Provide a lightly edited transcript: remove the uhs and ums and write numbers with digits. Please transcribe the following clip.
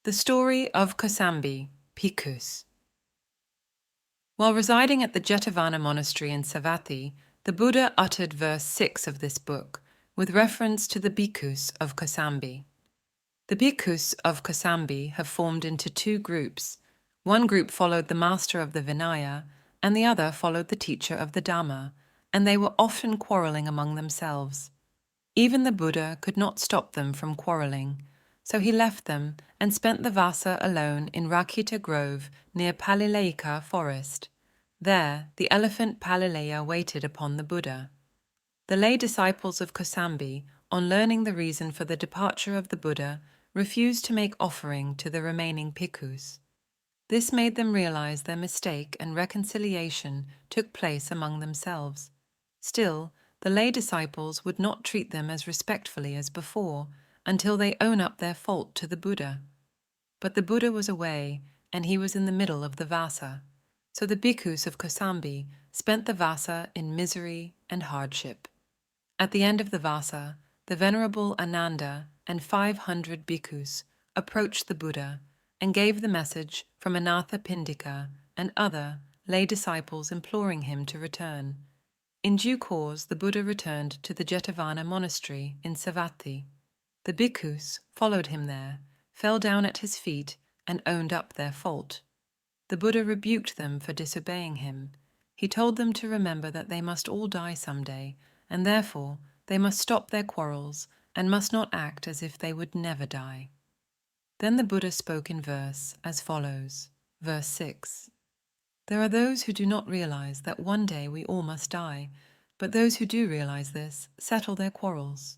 The story of KOSAMBI, Bhikkhus. While residing at the Jetavana monastery in Savatthi, the Buddha uttered verse 6 of this book, with reference to the bhikkhus of KOSAMBI. The bhikkhus of KOSAMBI have formed into two groups. One group followed the master of the Vinaya, and the other followed the teacher of the Dhamma, and they were often quarrelling among themselves. Even the Buddha could not stop them from quarrelling, so he left them and spent the Vasa alone in Rakkhita Grove near Palileika forest. There, the elephant Palileya waited upon the Buddha. The lay disciples of KOSAMBI, on learning the reason for the departure of the Buddha, refused to make offering to the remaining bhikkhus. This made them realize their mistake, and reconciliation took place among themselves. Still, the lay disciples would not treat them as respectfully as before until they own up their fault to the Buddha. But the Buddha was away, and he was in the middle of the Vasa. So the bhikkhus of KOSAMBI spent the Vasa in misery and hardship. At the end of the Vasa, the Venerable Ananda and 500 bhikkhus approached the Buddha and gave the message from Anatha Pindika and other lay disciples imploring him to return. In due course, the Buddha returned to the Jetavana monastery in Savatthi. The bhikkhus followed him there, fell down at his feet, and owned up their fault. The Buddha rebuked them for disobeying him. He told them to remember that they must all die someday, and therefore they must stop their quarrels and must not act as if they would never die. Then the Buddha spoke in verse as follows, verse 6. There are those who do not realize that one day we all must die, but those who do realize this settle their quarrels.